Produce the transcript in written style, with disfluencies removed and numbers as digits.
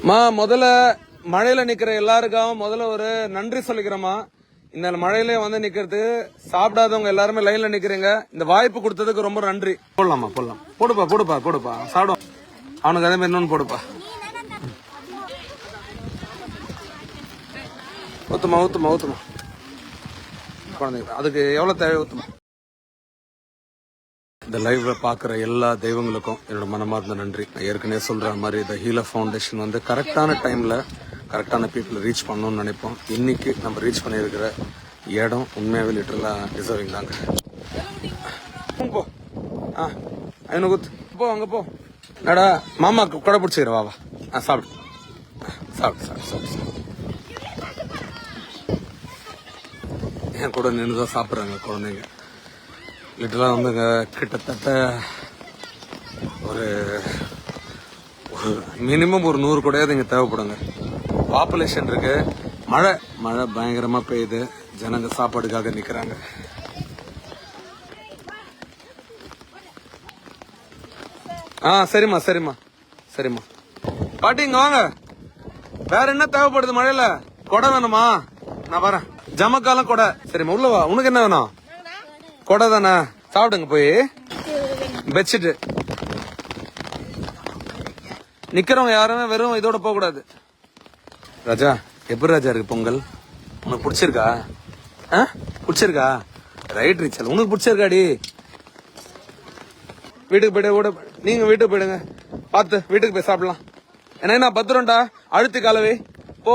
முதல்ல மழையில நிக்கிற எல்லாருக்கும் முதல்ல ஒரு நன்றி சொல்லிக்கிறோமா. இந்த மழையில வந்து நிக்கிறது சாப்பிடாதவங்க எல்லாருமே லைன்ல நிக்கிறீங்க. இந்த வாய்ப்பு கொடுத்ததுக்கு ரொம்ப நன்றி. போடலாமா போடலாம். போடுப்பா சாப்பிடும். அவனுக்கு அதே மாதிரி இன்னொன்னு போடுப்பா. ஊத்துமா குழந்தைங்க அதுக்கு எவ்வளவு தேவை ஊத்துமா. இந்த லைவ்ல பாக்குற எல்லா தெய்வங்களுக்கும் என்னோட மனமார்ந்த நன்றி. நான் ஏற்கனவே சொல்ற மாதிரி இந்த ஹீலர் ஃபவுண்டேஷன் வந்து கரெக்டான டைம்ல கரெக்டான பீப்புளை ரீச் பண்ணணும்னு நினைப்போம். இன்னைக்கு நம்ம ரீச் பண்ணியிருக்கிற இடம் உண்மையாவே லிட்டரலா டிசர்விங் தாங்க. போ போ அங்க போ. என்னடா மாமாக்கு கொடை பிடிச்சிக்கிற வா சாப்பிடு. என் கூட நின்றுதான் சாப்பிட்றாங்க குழந்தைங்க. லிட்டரலா வந்து கிட்டத்தட்ட ஒரு மினிமம் ஒரு 100 கூடையாவது இங்க தேவைப்படுங்க. பாப்புலேஷன் இருக்கு. மழை பயங்கரமா பெய்யுது. ஜனங்க சாப்பாடுக்காக நிக்கிறாங்க. சரிம்மா பாட்டி இங்க வாங்க. வேற என்ன தேவைப்படுது மழையில? கொடை வேணுமா? நான் வரேன். ஜமக்காலம் கொடை. சரிம்மா உள்ள வா. உனக்கு என்ன வேணும்? கொடை தானே. சாப்பிடுங்க போய். பெட்ஷீட் நிக்கிறவங்க யாருமே வெறும் இதோட போக கூடாது. ராஜா எப்படி ராஜா இருக்கு பொங்கல்? உனக்கு பிடிச்சிருக்கா? ரைட் ரிச்சல் உனக்கு பிடிச்சிருக்காடி? வீட்டுக்கு போயிடு. நீங்க வீட்டுக்கு போயிடுங்க. பார்த்து வீட்டுக்கு போய் சாப்பிடலாம். என்ன பத்திரம்டா. அழுத்து காலவே. போ